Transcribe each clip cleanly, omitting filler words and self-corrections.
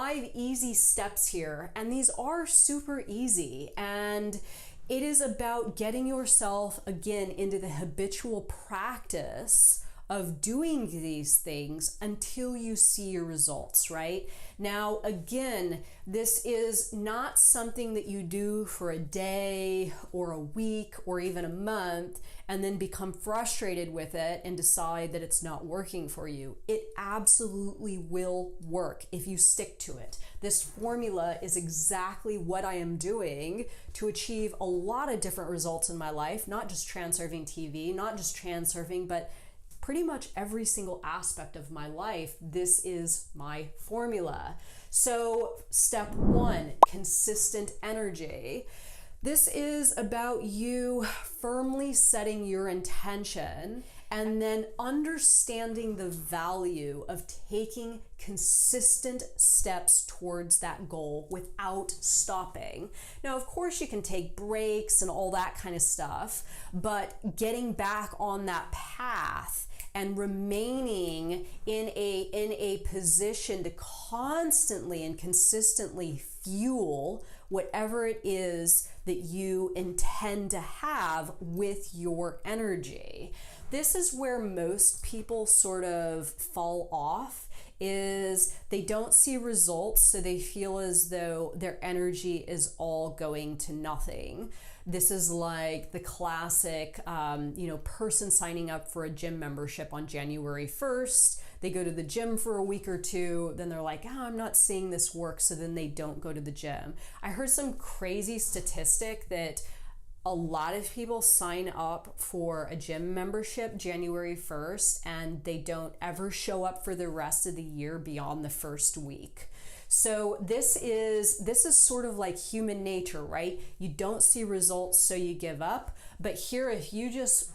5 easy steps here, and these are super easy. And it is about getting yourself, again, into the habitual practice of doing these things until you see your results, right? Now, again, this is not something that you do for a day or a week or even a month and then become frustrated with it and decide that it's not working for you. It absolutely will work if you stick to it. This formula is exactly what I am doing to achieve a lot of different results in my life, not just Transurfing TV, not just transurfing, but pretty much every single aspect of my life. This is my formula. So step 1, consistent energy. This is about you firmly setting your intention and then understanding the value of taking consistent steps towards that goal without stopping. Now, of course, you can take breaks and all that kind of stuff, but getting back on that path and remaining in a position to constantly and consistently fuel whatever it is that you intend to have with your energy. This is where most people sort of fall off, is they don't see results, so they feel as though their energy is all going to nothing. This is like the classic, person signing up for a gym membership on January 1st. They go to the gym for a week or two, then they're like, I'm not seeing this work, so then they don't go to the gym. I heard some crazy statistic that a lot of people sign up for a gym membership January 1st and they don't ever show up for the rest of the year beyond the first week. So this is sort of like human nature, right? You don't see results, so you give up. But here, if you just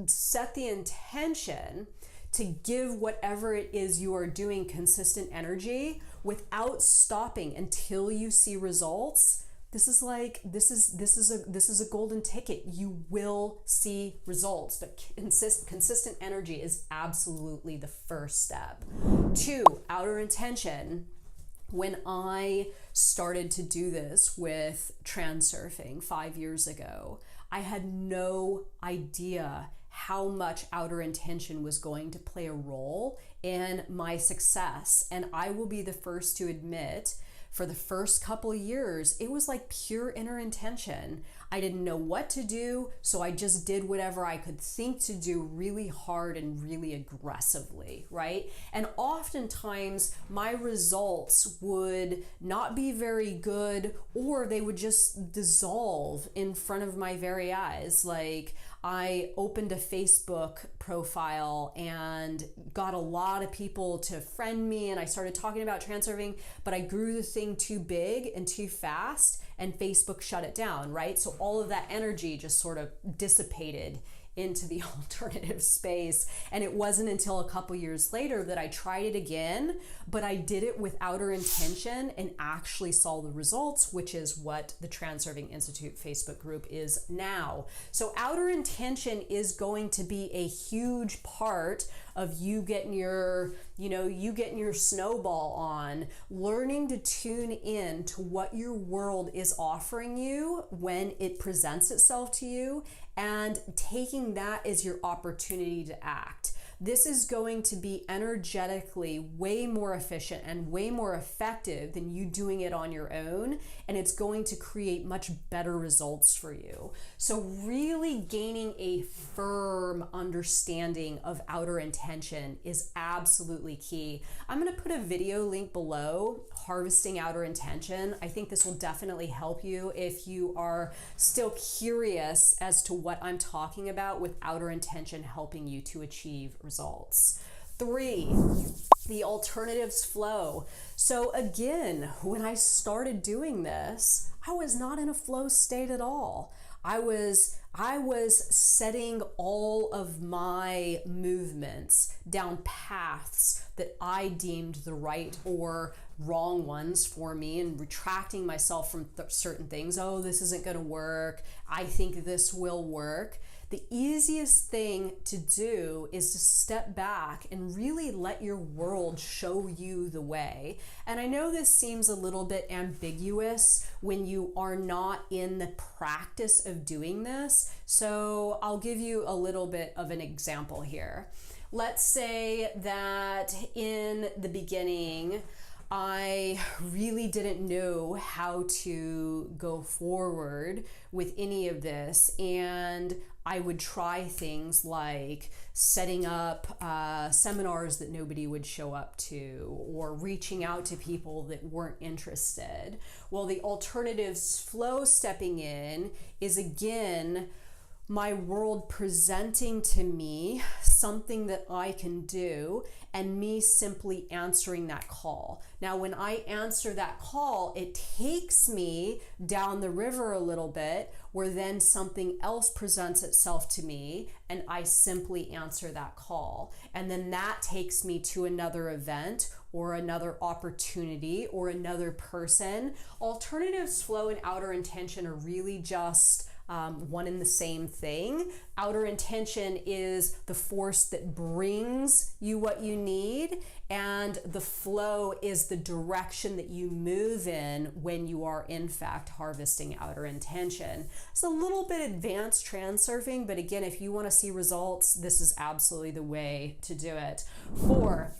set the intention to give whatever it is you are doing consistent energy without stopping until you see results, this is a golden ticket. You will see results, but consistent energy is absolutely the first step. 2, outer intention. When I started to do this with transurfing 5 years ago, I had no idea how much outer intention was going to play a role in my success. And I will be the first to admit, for the first couple of years, it was like pure inner intention. I didn't know what to do, so I just did whatever I could think to do really hard and really aggressively, right? And oftentimes my results would not be very good, or they would just dissolve in front of my very eyes. Like, I opened a Facebook profile and got a lot of people to friend me, and I started talking about transurfing, but I grew the thing too big and too fast, and Facebook shut it down, right? So all of that energy just sort of dissipated into the alternative space. And it wasn't until a couple years later that I tried it again, but I did it with outer intention and actually saw the results, which is what the Transurfing Institute Facebook group is now. So outer intention is going to be a huge part of you getting your snowball on, learning to tune in to what your world is offering you when it presents itself to you, and taking that as your opportunity to act. This is going to be energetically way more efficient and way more effective than you doing it on your own, and it's going to create much better results for you. So really gaining a firm understanding of outer intention is absolutely key. I'm going to put a video link below, harvesting outer intention. I think this will definitely help you if you are still curious as to what I'm talking about with outer intention helping you to achieve results. 3, the alternatives flow. So again, when I started doing this, I was not in a flow state at all. I was setting all of my movements down paths that I deemed the right or wrong ones for me, and retracting myself from certain things. Oh, this isn't going to work. I think this will work. the easiest thing to do is to step back and really let your world show you the way. And I know this seems a little bit ambiguous when you are not in the practice of doing this. So I'll give you a little bit of an example here. Let's say that in the beginning, I really didn't know how to go forward with any of this, and I would try things like setting up seminars that nobody would show up to, or reaching out to people that weren't interested. Well, the alternatives flow stepping in is, again, my world presenting to me something that I can do, and me simply answering that call. Now, when I answer that call, it takes me down the river a little bit, where then something else presents itself to me, and I simply answer that call. And then that takes me to another event, or another opportunity, or another person. Alternatives flow and outer intention are really just one and the same thing. Outer intention is the force that brings you what you need, and the flow is the direction that you move in when you are in fact harvesting outer intention. It's a little bit advanced transurfing, but again, if you want to see results, this is absolutely the way to do it. 4,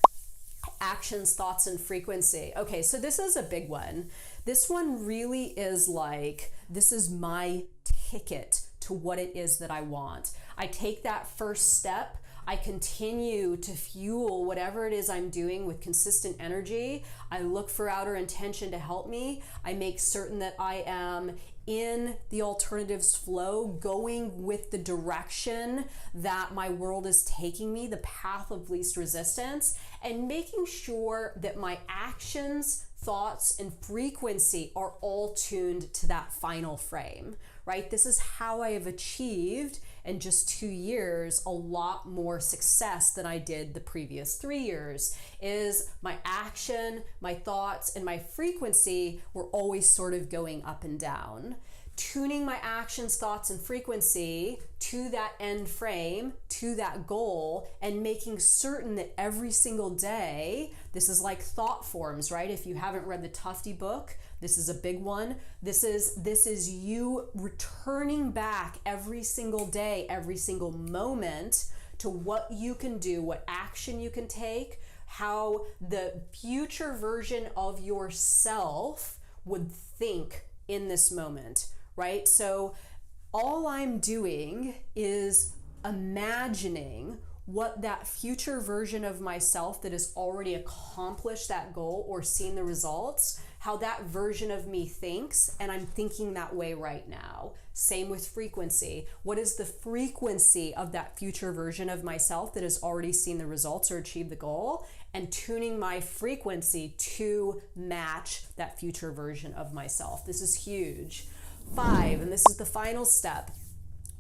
actions, thoughts, and frequency. Okay, so this is a big one. This one really is like, this is my ticket to what it is that I want. I take that first step. I continue to fuel whatever it is I'm doing with consistent energy. I look for outer intention to help me. I make certain that I am in the alternatives flow, going with the direction that my world is taking me, the path of least resistance, and making sure that my actions, thoughts, and frequency are all tuned to that final frame, right? This is how I have achieved in just 2 years a lot more success than I did the previous 3 years. Is my action, my thoughts, and my frequency were always sort of going up and down. Tuning my actions, thoughts, and frequency to that end frame, to that goal, and making certain that every single day, this is like thought forms, right? If you haven't read the Tufte book, this is a big one. This is you returning back every single day, every single moment, to what you can do, what action you can take, how the future version of yourself would think in this moment, right? So all I'm doing is imagining what that future version of myself that has already accomplished that goal or seen the results, how that version of me thinks, and I'm thinking that way right now. Same with frequency. What is the frequency of that future version of myself that has already seen the results or achieved the goal? And tuning my frequency to match that future version of myself. This is huge. 5, and this is the final step,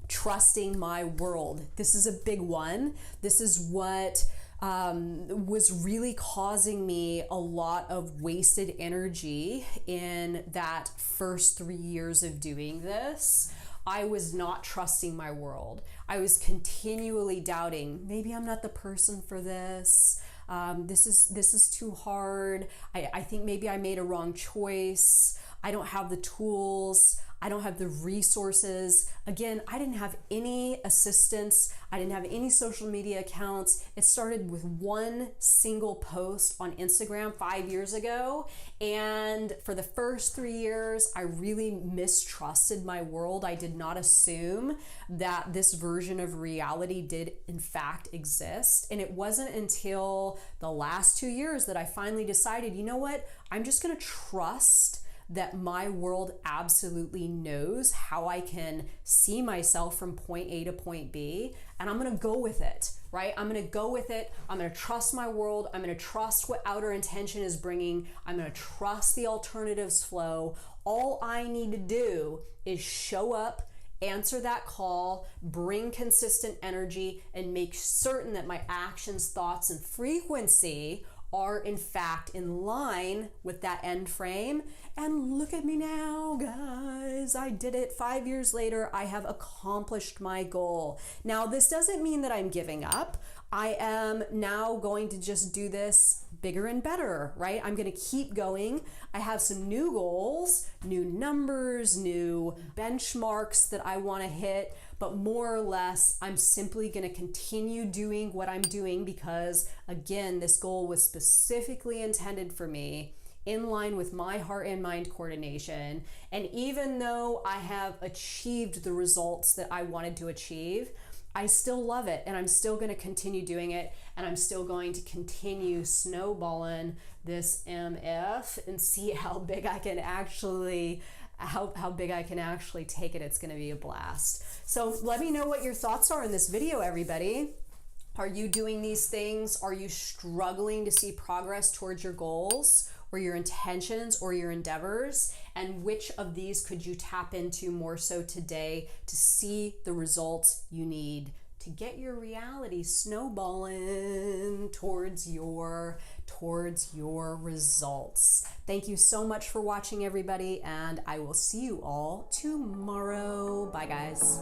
trusting my world. This is a big one. This is what was really causing me a lot of wasted energy in that first 3 years of doing this. I was not trusting my world. I was continually doubting, maybe I'm not the person for this. This is too hard. I think maybe I made a wrong choice. I don't have the tools. I don't have the resources. Again, I didn't have any assistance. I didn't have any social media accounts. It started with one single post on Instagram 5 years ago. And for the first 3 years, I really mistrusted my world. I did not assume that this version of reality did in fact exist. And it wasn't until the last 2 years that I finally decided, you know what? I'm just gonna trust that my world absolutely knows how I can see myself from point A to point B, and I'm gonna go with it, right? I'm gonna go with it. I'm gonna trust my world. I'm gonna trust what outer intention is bringing. I'm gonna trust the alternatives flow. All I need to do is show up, answer that call, bring consistent energy, and make certain that my actions, thoughts, and frequency are in fact in line with that end frame. And look at me now, guys. I did it. 5 years later, I have accomplished my goal. Now, this doesn't mean that I'm giving up. I am now going to just do this bigger and better, right? I'm going to keep going. I have some new goals, new numbers, new benchmarks that I want to hit, but more or less, I'm simply going to continue doing what I'm doing because, again, this goal was specifically intended for me, in line with my heart and mind coordination. And even though I have achieved the results that I wanted to achieve, I still love it, and I'm still going to continue doing it, and I'm still going to continue snowballing this MF and see how big I can actually how big I can actually take it. It's going to be a blast. So let me know what your thoughts are in this video, everybody. Are you doing these things? Are you struggling to see progress towards your goals or your intentions or your endeavors? And which of these could you tap into more so today to see the results you need to get your reality snowballing towards your results? Thank you so much for watching, everybody, and I will see you all tomorrow. Bye, guys.